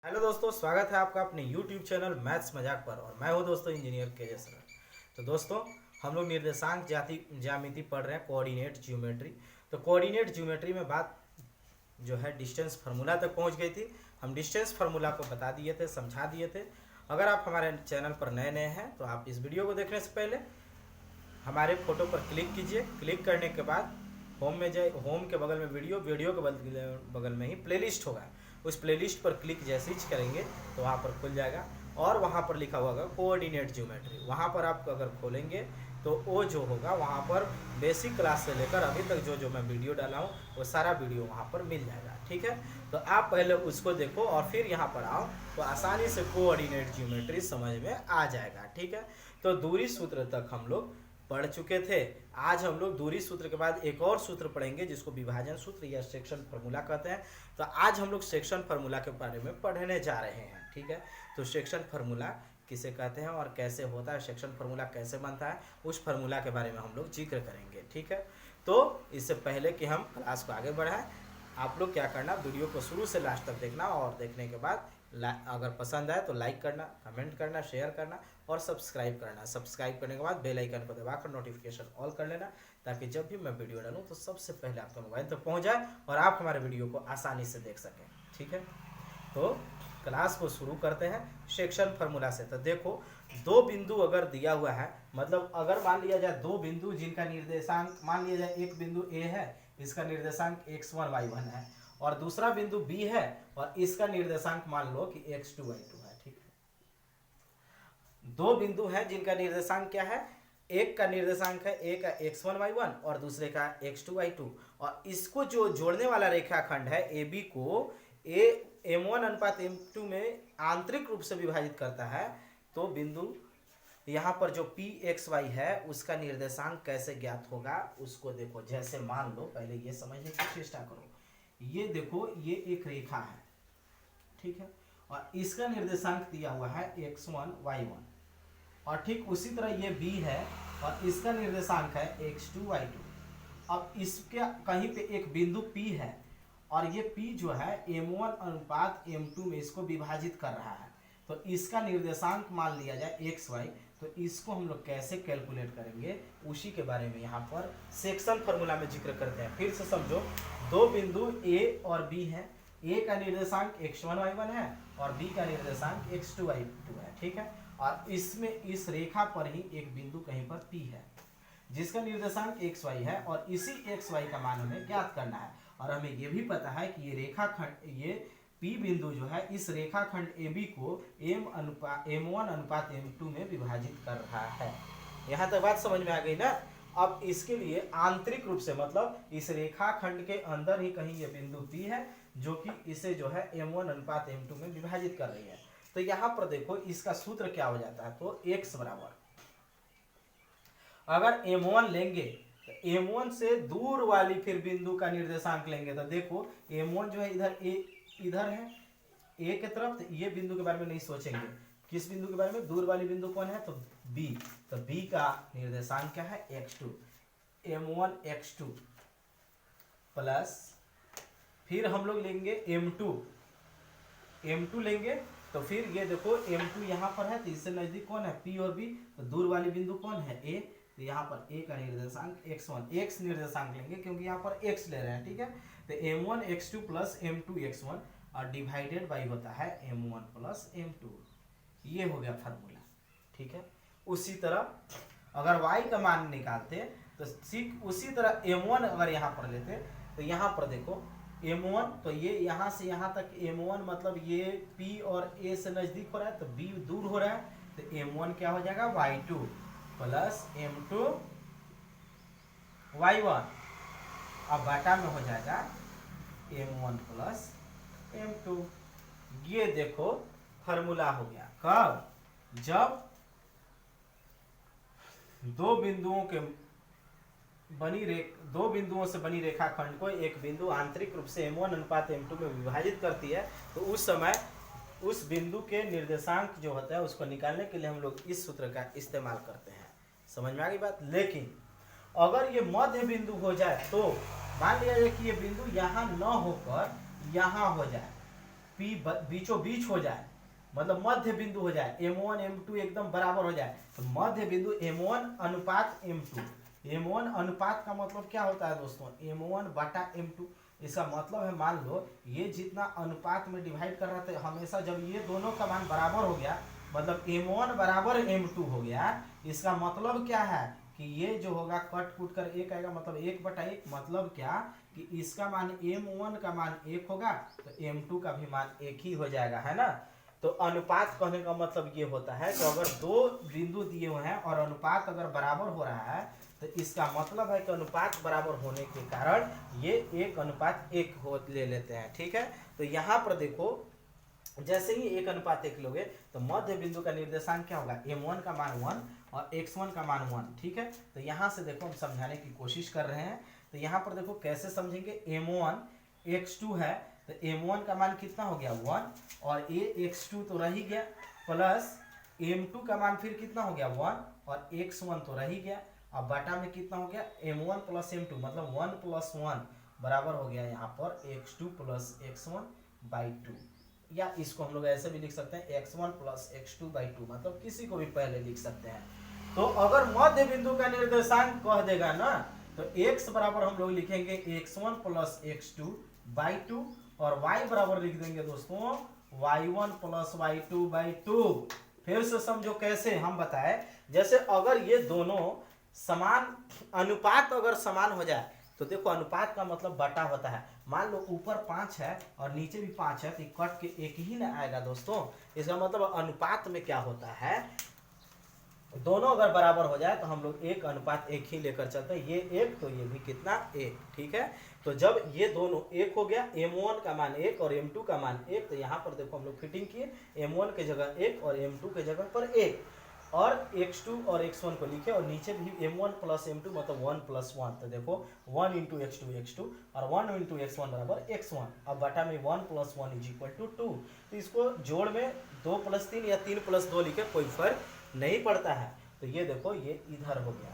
Hello दोस्तों, स्वागत है आपका अपने YouTube चैनल मैथ्स मजाक पर। और मैं हूं दोस्तों इंजीनियर KS सर। तो दोस्तों, हम लोग निर्देशांक जाति ज्यामिति पढ़ रहे हैं, कोऑर्डिनेट ज्योमेट्री। तो कोऑर्डिनेट ज्योमेट्री में बात जो है डिस्टेंस फार्मूला तक पहुंच गई थी। हम डिस्टेंस फार्मूला को बता दिए थे, समझा दिए थे। अगर आप हमारे चैनल पर नए नए हैं तो आप इस वीडियो को देखने से पहले हमारे फोटो पर क्लिक कीजिए। क्लिक करने के बाद होम में जाए, होम के बगल में वीडियो के बगल में ही प्लेलिस्ट होगा। उस प्लेलिस्ट पर क्लिक जैसे ही करेंगे तो वहाँ पर खुल जाएगा और वहाँ पर लिखा हुआ कोऑर्डिनेट ज्योमेट्री। वहाँ पर आप अगर खोलेंगे तो वो जो होगा वहाँ पर बेसिक क्लास से लेकर अभी तक जो मैं वीडियो डाला हूँ वो सारा वीडियो वहाँ पर मिल जाएगा। ठीक है, तो आप पहले उसको देखो और फिर यहाँ पर आओ तो आसानी से कोऑर्डिनेट ज्योमेट्री समझ में आ जाएगा। ठीक है, तो दूरी सूत्र तक हम लोग पढ़ चुके थे। आज हम लोग दूरी सूत्र के बाद एक और सूत्र पढ़ेंगे जिसको विभाजन सूत्र या सेक्शन फार्मूला कहते हैं। तो आज हम लोग सेक्शन फार्मूला के बारे में पढ़ने जा रहे हैं। ठीक है, तो सेक्शन फार्मूला किसे कहते हैं और कैसे होता है, सेक्शन फार्मूला कैसे बनता है, उस फार्मूला के बारे में हम लोग जिक्र करेंगे। ठीक है, तो इससे पहले कि हम क्लास को आगे बढ़ाएं, आप लोग क्या करना, वीडियो को शुरू से लास्ट तक देखना और देखने के बाद अगर पसंद आए तो लाइक करना, कमेंट करना, शेयर करना और सब्सक्राइब करना। सब्सक्राइब करने के बाद बेल आइकन को दबाकर नोटिफिकेशन ऑल कर लेना, ताकि जब भी मैं वीडियो डालूं तो सबसे पहले आपके मोबाइल तक पहुंच जाए और आप हमारे वीडियो को आसानी से देख सकें। ठीक है, तो क्लास को शुरू करते हैं सेक्शन फार्मूला से। तो देखो, दो बिंदु अगर दिया हुआ है, मतलब अगर मान लिया जाए दो बिंदु जिनका निर्देशांक, मान लिया जाए एक बिंदु ए है, इसका निर्देशांक x1 y1 है और दूसरा बिंदु बी है और इसका निर्देशांक मान लो कि x2 y2 है। ठीक है, दो बिंदु हैं जिनका निर्देशांक क्या है, एक का निर्देशांक है, एक का x1 y1 और दूसरे का x2 y2। और इसको जो जोड़ने वाला रेखाखंड है AB को m1 अनुपात m2 में आंतरिक रूप से विभाजित करता है। तो बिंदु यहाँ पर जो pxy है उसका निर्देशांक कैसे ज्ञात होगा उसको देखो। जैसे मान लो, पहले ये समझने की चेष्टा करो, ये देखो ये एक रेखा है, ठीक है, और इसका निर्देशांक दिया हुआ है x1 y1 और ठीक उसी तरह ये b है और इसका निर्देशांक है x2 y2। अब इसके कहीं पे एक बिंदु p है और ये p जो है m1 अनुपात m2 में इसको विभाजित कर रहा है। तो इसका निर्देशांक मान लिया जाए xy। तो इसको हम लोग कैसे कैलकुलेट करेंगे उसी के बारे में यहाँ पर सेक्शन फार्मूला में जिक्र करते हैं। फिर से समझो, दो बिंदु a और b हैं, a का निर्देशांक x1 y1 है और b का निर्देशांक x2 y2 है। ठीक है, और इसमें इस रेखा पर ही एक बिंदु कहीं पर p है जिसका निर्देशांक xy है और इसी xy का मान हमें ज्ञात करना है। और हमें यह भी पता है कि ये रेखाखंड, ये P बिंदु जो है इस रेखाखंड AB को m1 अनुपात m2 में विभाजित कर रहा है। यहाँ तक बात समझ में आ गई ना। अब इसके लिए आंतरिक रूप से, मतलब इस रेखाखंड के अंदर ही कहीं ये बिंदु P है जो कि इसे जो है m1 अनुपात m2 में विभाजित कर रही है। तो यहाँ पर देखो इसका सूत्र क्या हो जाता है, तो x बराबर, अगर m1 लेंगे तो m1 से दूर वाली फिर बिंदु का निर्देशांक लेंगे। तो देखो m1 जो है इधर है a के तरफ, तो ये बिंदु के बारे में नहीं सोचेंगे। किस बिंदु के बारे में, दूर वाली बिंदु कौन है, तो b। तो b का निर्देशांक क्या है, x2, m1 x2 प्लस फिर हम लोग लेंगे m2 लेंगे। तो फिर ये देखो m2 यहाँ पर है, तो इससे नजदीक कौन है, p और b। तो दूर वाली बिंदु कौन है, a। तो यहाँ पर a का निर्देशांक x1, x निर्देशांक लेंगे क्योंकि यहाँ पर x ले रहे हैं। ठीक है, तो m1 x2 plus m2 x1 और डिवाइडेड बाई होता है m1 प्लस m2। ये हो गया फार्मूला। ठीक है, उसी तरह अगर y का मान निकालते तो ठीक उसी तरह m1 अगर यहाँ पर लेते तो यहाँ पर देखो m1, तो ये यहाँ से यहाँ तक m1 मतलब ये p और a से नजदीक हो रहा है तो b दूर हो रहा है। तो m1 क्या हो जाएगा, y2 प्लस m2 y1, अब बाटा में हो जाएगा m1 प्लस m2। ये देखो फार्मूला हो गया। कब, जब दो बिंदुओं से बनी रेखाखंड को एक बिंदु आंतरिक रूप से m1 अनुपात m2 में विभाजित करती है तो उस समय उस बिंदु के निर्देशांक जो होता है उसको निकालने के लिए हम लोग इस सूत्र का इस्तेमाल करते हैं। समझ में आ गई बात। लेकिन अगर ये मध्य बिंदु हो जाए, तो मान लिया जाए कि ये बिंदु यहाँ न होकर यहाँ हो जाए, P बीचों बीच हो जाए, मतलब मध्य बिंदु हो जाए, M1 M2 एकदम बराबर हो जाए, तो मध्य बिंदु M1 अनुपात M2। M1 अनुपात का मतलब क्या होता है दोस्तों, M1 बटा M2। इसका मतलब है मान लो ये जितना अनुपात में डिवाइड कर रहा था, हमेशा जब ये दोनों का मान बराबर हो गया, मतलब M1 बराबर M2 हो गया, इसका मतलब क्या है कि ये जो होगा कट कूट कर एक आएगा, मतलब 1/1, मतलब क्या कि इसका मान M1 का मान 1 होगा, तो M2 का भी मान 1 ही हो जाएगा, है ना। तो अनुपात कहने का मतलब ये होता है कि अगर दो बिंदु दिए हुए हैं और अनुपात अगर बराबर हो रहा है, तो इसका मतलब है कि अनुपात बराबर होने के कारण ये 1:1 हो ले लेते हैं, ठीक है। तो यहाँ पर देखो, जैसे ही 1:1 लोगे तो मध्य बिंदु का निर्देशांक क्या होगा, M1 का मान 1 और x1 का मान 1, ठीक है। तो यहाँ से देखो हम समझाने की कोशिश कर रहे हैं। तो यहाँ पर देखो कैसे समझेंगे, M1 x2 है, तो M1 का मान कितना हो गया 1, और ये x2 तो रह ही गया, प्लस M2 का मान फिर कितना हो गया 1, और x1 तो रह ही गया। अब बटा में कितना हो गया, M1 प्लस M2, मतलब 1 + 1 बराबर हो गया यहाँ पर x2 + x1/2, या इसको हम लोग ऐसे भी लिख सकते हैं x1 + x2/2, मतलब किसी को भी पहले लिख सकते हैं। तो अगर मध्य बिंदु का निर्देशांक कह देगा ना, तो x बराबर हम लोग लिखेंगे x1 + x2/2, और y बराबर लिख देंगे दोस्तों y1 + y2/2। फिर से समझो कैसे हम बताए, जैसे अगर ये दोनों समान अनुपात अगर समान हो जाए, तो देखो अनुपात का मतलब बटा होता है। मान लो ऊपर 5 है और नीचे भी 5 है, तो कट के 1 ही ना आएगा दोस्तों। इसका मतलब अनुपात में क्या होता है, दोनों अगर बराबर हो जाए तो हम लोग 1:1 ही लेकर चलते हैं, ये 1 तो ये भी कितना 1, ठीक है। तो जब ये दोनों 1 हो गया, M1 का मान 1 और M2 का मान 1, तो यहाँ पर देखो हम लोग फिटिंग किए, M1 की जगह 1 और M2 की जगह पर 1, और x2 और x1 को लिखे, और नीचे भी M1 + M2 मतलब 1 + 1, तो देखो 1 × x2 और 1 × x1 बराबर x1। अब बटा में 1 + 1 = 2, तो इसको जोड़ में 2 + 3 या 3 + 2 लिखे, कोई फर्क नहीं पड़ता है। तो ये देखो ये इधर हो गया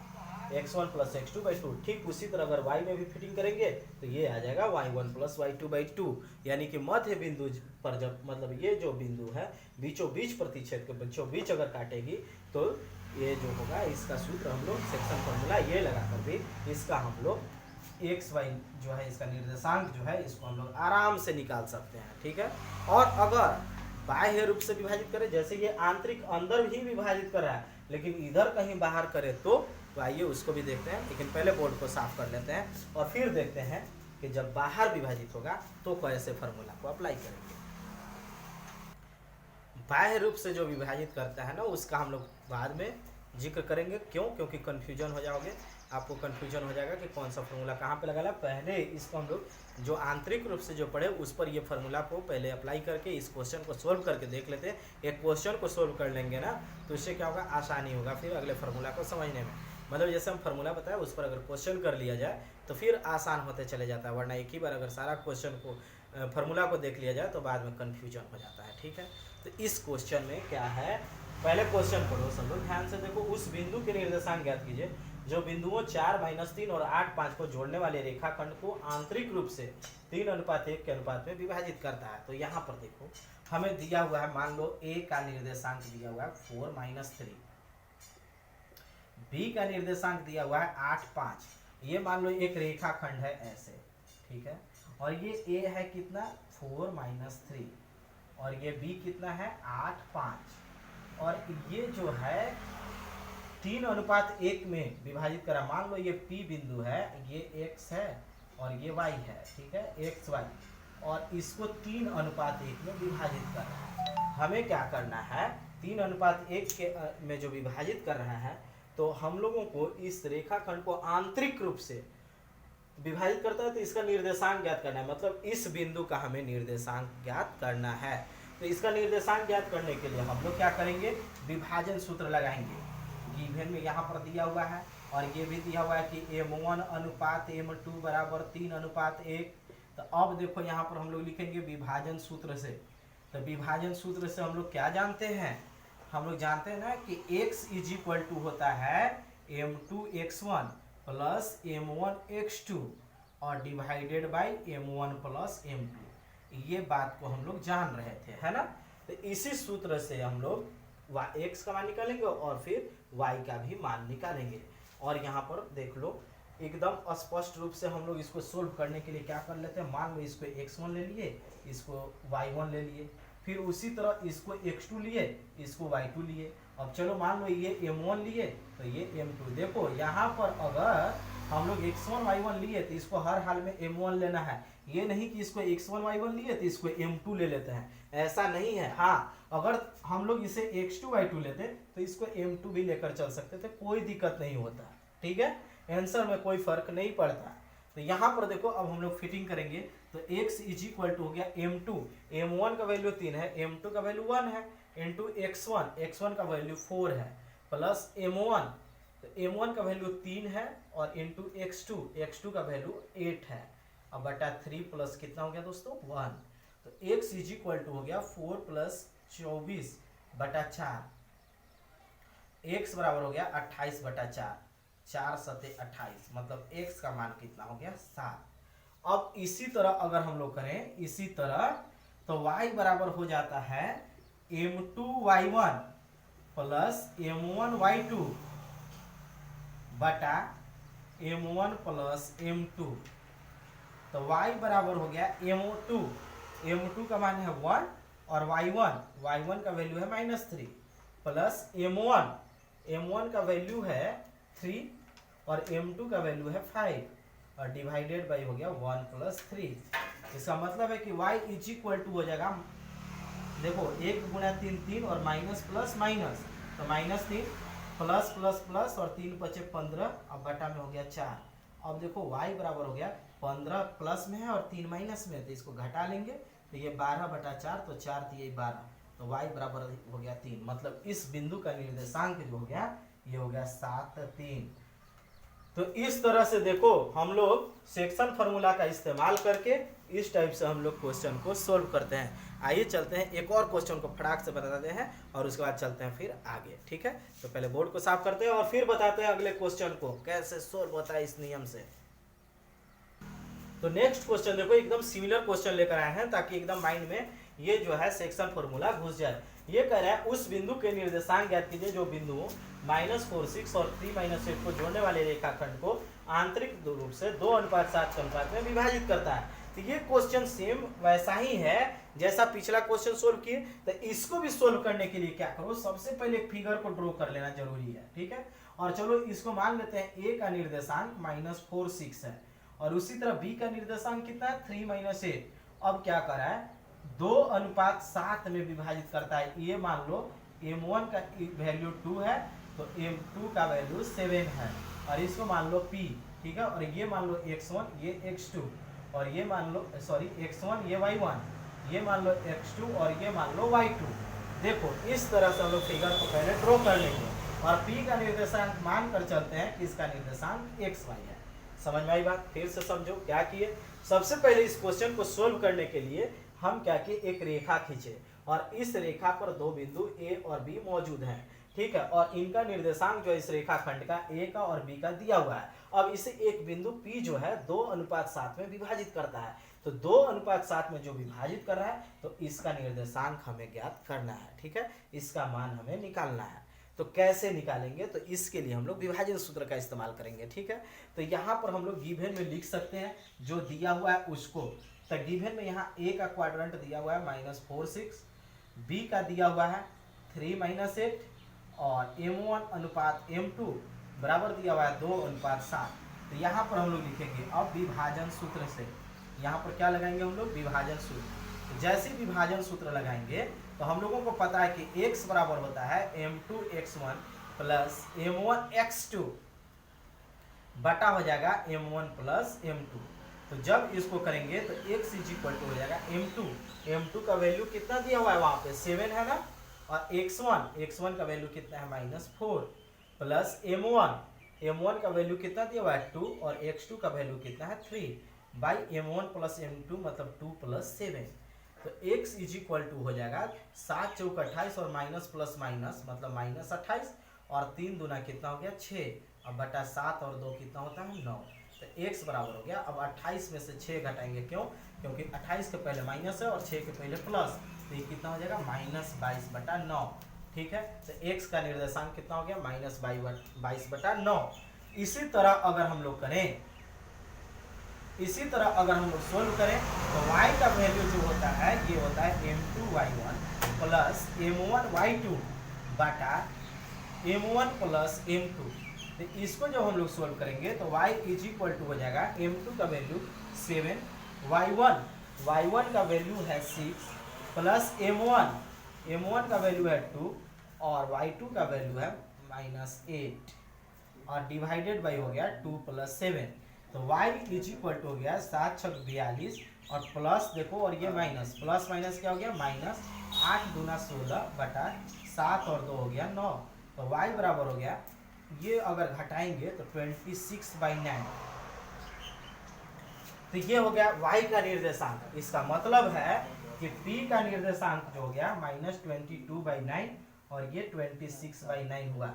x1 + x2/2। ठीक उसी तरह अगर y में भी फिटिंग करेंगे तो ये आ जाएगा y1 + y2/2, यानी कि मध्य बिंदु पर जब, मतलब ये जो बिंदु है बीचों बीच प्रतिच्छेद के बीचों बीच अगर काटेगी, तो ये जो होगा इसका सूत्र हम लोग सेक्शन फॉर्मूला ये लगाकर भी इसका हम लोग एक्स वाई जो है, इसका निर्देशांक जो है, इसको हम लोग आराम से निकाल सकते हैं, ठीक है। और अगर बाह्य रूप से विभाजित करें, जैसे ये आंतरिक अंदर भी विभाजित कर रहा है लेकिन इधर कहीं बाहर करे, तो आइए उसको भी देखते हैं। लेकिन पहले बोर्ड को साफ कर लेते हैं और फिर देखते हैं कि जब बाहर विभाजित होगा तो कैसे फार्मूला को अप्लाई करेंगे। बाह्य रूप से जो विभाजित करता है ना, उसका हम लोग बाद में जिक्र करेंगे। क्यों? क्योंकि कन्फ्यूजन हो जाओगे, आपको कन्फ्यूजन हो जाएगा कि कौन सा फार्मूला कहाँ पे लगाना। पहले इसको हम लोग जो आंतरिक रूप से जो पढ़े उस पर ये फार्मूला को पहले अप्लाई करके इस क्वेश्चन को सोल्व करके देख लेते हैं। एक क्वेश्चन को सोल्व कर लेंगे ना, तो इससे क्या होगा, आसानी होगा फिर अगले फार्मूला को समझने में। मतलब जैसे हम फार्मूला बताया उस पर अगर क्वेश्चन कर लिया जाए तो फिर आसान होते चले जाता है, वरना एक ही बार अगर सारा क्वेश्चन को फार्मूला को देख लिया जाए तो बाद में कन्फ्यूजन हो जाता है, ठीक है। तो इस क्वेश्चन में क्या है, पहले क्वेश्चन पढ़ो सब लोग ध्यान से, देखो उस बिंदु के निर्देशांक ज्ञात कीजिए जो बिंदुओं 4, -3 और 8, 5 को जोड़ने वाले रेखाखंड को आंतरिक रूप से 3:1 के अनुपात में विभाजित करता है। तो यहाँ पर देखो हमें दिया हुआ है, मान लो ए का निर्देशांक दिया हुआ है 4 - 3, बी का निर्देशांक दिया हुआ है 8, 5। ये मान लो एक रेखाखंड है ऐसे, ठीक है, और ये ए है कितना 4 - 3, और ये बी कितना है 8, 5, और ये जो है 3:1 में विभाजित करा। मान लो ये P बिंदु है, ये x है और ये y है, ठीक है, x y, और इसको 3:1 में विभाजित कर रहा है। हमें क्या करना है, 3:1 के में जो विभाजित कर रहा है, तो हम लोगों को इस रेखाखंड को आंतरिक रूप से विभाजित करता है, तो इसका निर्देशांक ज्ञात करना है। मतलब इस बिंदु का हमें निर्देशांक ज्ञात करना है। तो इसका निर्देशांक ज्ञात करने के लिए हम लोग क्या करेंगे, विभाजन सूत्र लगाएंगे। गिवन में यहाँ पर दिया हुआ है और ये भी दिया हुआ है कि M1 अनुपात M2 बराबर 3:1। तो अब देखो यहाँ पर हम लोग लिखेंगे विभाजन सूत्र से। तो विभाजन सूत्र से हम लोग क्या जानते हैं, हम लोग जानते हैं ना कि x = होता है M2x1 + M1x2 और डिवाइडेड बाई M1 + M2। ये बात को हम लोग जान रहे थे, है ना। तो इसी सूत्र से हम लोग x का मान निकालेंगे और फिर y का भी मान निकालेंगे। और यहाँ पर देख लो एकदम स्पष्ट रूप से हम लोग इसको सोल्व करने के लिए क्या कर लेते हैं, मान लो इसको x1 ले लिए, इसको y1 ले लिए, फिर उसी तरह इसको x2 लिए, इसको y2 लिए। अब चलो मान लो ये m1 लिए तो ये m2। देखो यहाँ पर अगर हम लोग x1 y1 लिए तो इसको हर हाल में m1 लेना है, ये नहीं कि इसको x1 y1 लिए तो इसको m2 ले लेते हैं, ऐसा नहीं है। हाँ, अगर हम लोग इसे x2 y2 लेते तो इसको m2 भी लेकर चल सकते थे, कोई दिक्कत नहीं होता, ठीक है, आंसर में कोई फर्क नहीं पड़ता। तो यहाँ पर देखो अब हम लोग फिटिंग करेंगे तो x इज इक्वल टू हो गया m2, m1 का वैल्यू 3 है, m2 का वैल्यू 1 है, इंटू x1 का वैल्यू 4 है, प्लस m1, तो m1 का वैल्यू 3 है और इंटू x2 का वैल्यू 8 है। अब बटा 3 प्लस कितना हो गया दोस्तों 1, तो x इज इक्वल टू हो गया 4 प्लस 24 बटा 4, x बराबर हो गया 28 बटा 4, 4 सते 28, मतलब x का मान कितना हो गया 7। अब इसी तरह अगर हम लोग करें इसी तरह तो y बराबर हो जाता है m2y1 प्लस m1y2 बटा m1 प्लस m2। तो y बराबर हो गया m2 का मान है 1 और y1 का वैल्यू है -3 प्लस m1 का वैल्यू है 3 और m2 का वैल्यू है 5 और डिवाइडेड बाई हो गया 1 प्लस 3। इसका मतलब है कि y इज इक्वल टू हो जाएगा, देखो 1 गुणा 3 3 और माइनस प्लस माइनस, तो -3 प्लस प्लस प्लस और 3 बचे 15, अब बटा में हो गया 4। अब देखो y बराबर हो गया 15 प्लस में है और 3 माइनस में है, तो इसको घटा लेंगे तो ये 12 बटा 4, तो 4 3 12, तो y बराबर हो गया 3। मतलब इस बिंदु का निर्देशांक जो हो गया ये हो गया 7 3। तो इस तरह से देखो हम लोग सेक्शन फार्मूला का इस्तेमाल करके इस टाइप से हम लोग क्वेश्चन को सोल्व करते हैं। आइए चलते हैं एक और क्वेश्चन को फटाक से बताते हैं और उसके बाद चलते हैं फिर आगे, ठीक है। तो पहले बोर्ड को साफ करते हैं और फिर बताते हैं अगले क्वेश्चन को कैसे सोल्व होता है इस नियम से। तो नेक्स्ट क्वेश्चन देखो एकदम सिमिलर क्वेश्चन लेकर आए हैं ताकि एकदम माइंड में ये जो है सेक्शन फार्मूला घुस जाए। ये कह रहा है उस बिंदु के निर्देशांक ज्ञात कीजिए जो बिंदु -4 6 और 3 8 को जोड़ने वाले रेखाखंड को आंतरिक रूप से 2:7 के अनुपात में विभाजित करता है। तो ये क्वेश्चन सेम वैसा ही है जैसा पिछला क्वेश्चन सोल्व किए। तो इसको भी सोल्व करने के लिए क्या करो, सबसे पहले एक फिगर को ड्रॉ कर लेना जरूरी है, ठीक है। और चलो इसको मान लेते हैं a का निर्देशांक -4 6 है और उसी तरह b का निर्देशांक कितना है 3 8। अब क्या कर रहा है 2:7 में विभाजित करता है। ये मान लो m1 का वैल्यू 2 है तो m2 का वैल्यू 7 है और इसको मान लो p, ठीक है। और ये मान लो x1 ये x2 और ये मान लो सॉरी x1 ये y1, ये मान लो x2 और ये मान लो y2। देखो इस तरह से हम लोग फिगर को पहले ड्रॉ कर लेंगे और p का निर्देशांक मान कर चलते हैं कि इसका निर्देशांक xy है। समझ में आई बात? फिर से समझो क्या किए। सबसे पहले इस क्वेश्चन को सोल्व करने के लिए हम क्या किए, एक रेखा खींचे और इस रेखा पर दो बिंदु a और b मौजूद हैं, ठीक है। और इनका निर्देशांक जो इस रेखाखंड का a का और b का दिया हुआ है। अब इसे एक बिंदु p जो है 2:7 में विभाजित करता है। तो 2:7 में जो विभाजित कर रहा है तो इसका निर्देशांक हमें ज्ञात करना है, ठीक है। इसका मान हमें निकालना है। तो कैसे निकालेंगे, तो इसके लिए हम लोग विभाजन सूत्र का इस्तेमाल करेंगे, ठीक है। तो यहाँ पर हम लोग गिवन में लिख सकते हैं जो दिया हुआ है उसको। तो गिवन में यहाँ a का क्वाड्रेंट दिया हुआ है -4 6, b का दिया हुआ है 3 8 और m1 अनुपात m2 बराबर दिया हुआ है 2:7। तो यहाँ पर हम लोग लिखेंगे अब विभाजन सूत्र से, यहाँ पर क्या लगाएंगे हम लोग विभाजन सूत्र। तो जैसे विभाजन सूत्र लगाएंगे तो हम लोगों को पता है कि x बराबर होता है m2 x1 plus m1 x2 बटा हो जाएगा m1 प्लस m2। तो जब इसको करेंगे तो x इज इक्वल टू हो जाएगा m2 का वैल्यू कितना दिया हुआ है वहां पे 7 है ना, और x1 का वैल्यू कितना है -4 प्लस m1 का वैल्यू कितना दिया हुआ है 2 और x2 का वैल्यू कितना है 3 बाई m1 प्लस m2 मतलब 2 प्लस 7। तो x इज इक्वल टू हो जाएगा 7 चौक 28 और माइनस प्लस माइनस मतलब -28 और 3 दूना कितना हो गया 6 और बटा 7 और 2 कितना होता है 9। तो x बराबर हो गया, अब 28 में से 6 घटाएंगे, क्यों? क्योंकि 28 के पहले माइनस है और 6 के पहले प्लस, तो ये कितना हो जाएगा -22/9। ठीक है, तो x का निर्देशांक कितना हो गया -22/9। इसी तरह अगर हम लोग सोल्व करें तो y का वैल्यू जो होता है ये होता है m2y1 प्लस m1y2 बटा m1 प्लस m2। तो इसको जब हम लोग सोल्व करेंगे तो y इज इक्वल टू हो जाएगा m2 का वैल्यू 7, y1 का वैल्यू है 6 प्लस m1 का वैल्यू है 2 और y2 का वैल्यू है -8 और डिवाइडेड बाई हो गया 2 प्लस 7। तो y इज इक्वल टू हो गया 7 छक 42 और प्लस देखो और ये माइनस, प्लस माइनस क्या हो गया -8 दूना 16 बटा 7 और 2 हो गया 9। तो y बराबर हो गया, ये अगर घटाएंगे तो 26/9। तो ये हो गया y का निर्देशांक। इसका मतलब है कि p का निर्देशांक जो हो गया -22/9 और ये 26/9 हुआ।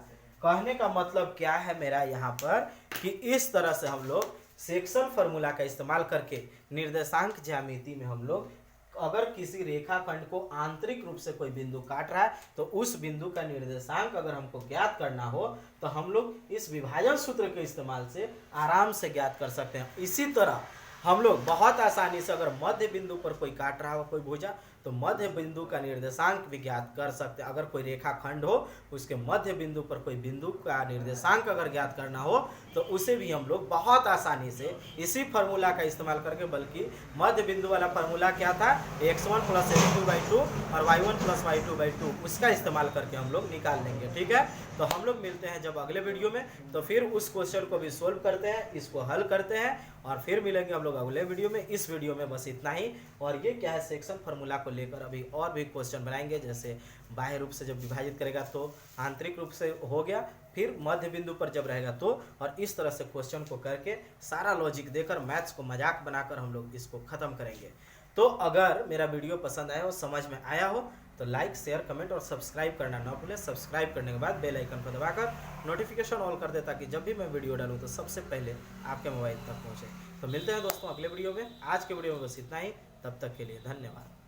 कहने का मतलब क्या है मेरा यहाँ पर कि इस तरह से हम लोग सेक्शन फार्मूला का इस्तेमाल करके निर्देशांक ज्यामिति में हम लोग अगर किसी रेखाखंड को आंतरिक रूप से कोई बिंदु काट रहा है तो उस बिंदु का निर्देशांक अगर हमको ज्ञात करना हो तो हम लोग इस विभाजन सूत्र के इस्तेमाल से आराम से ज्ञात कर सकते हैं। इसी तरह हम लोग बहुत आसानी से अगर मध्य बिंदु पर कोई काट रहा हो कोई भुजा तो मध्य बिंदु का निर्देशांक भी ज्ञात कर सकते हैं। अगर कोई रेखाखंड हो उसके मध्य बिंदु पर कोई बिंदु का निर्देशांक अगर ज्ञात करना हो तो उसे भी हम लोग बहुत आसानी से इसी फार्मूला का इस्तेमाल करके, बल्कि मध्य बिंदु वाला फार्मूला क्या था x1 + x2/2 और y1 + y2/2, उसका इस्तेमाल करके हम लोग निकाल लेंगे। ठीक है, तो हम लोग मिलते हैं जब अगले वीडियो में, तो फिर उस क्वेश्चन को भी सोल्व करते हैं, इसको हल करते हैं और फिर मिलेंगे हम लोग अगले वीडियो में। इस वीडियो में बस इतना ही। और ये क्या है, सेक्शन फार्मूला को लेकर अभी और भी क्वेश्चन बनाएंगे, जैसे बाह्य रूप से जब विभाजित करेगा तो आंतरिक रूप से हो गया, फिर मध्य बिंदु पर जब रहेगा तो, और इस तरह से क्वेश्चन को करके सारा लॉजिक देकर मैथ्स को मजाक बनाकर हम लोग इसको खत्म करेंगे। तो अगर मेरा वीडियो पसंद आया हो, समझ में आया हो तो लाइक, शेयर, कमेंट और सब्सक्राइब करना ना भूलें। सब्सक्राइब करने के बाद बेल आइकन पर दबाकर नोटिफिकेशन ऑल कर दे ताकि जब भी मैं वीडियो डालूं तो सबसे पहले आपके मोबाइल तक पहुंचे। तो मिलते हैं दोस्तों अगले वीडियो में। आज के वीडियो में बस इतना ही, तब तक के लिए धन्यवाद।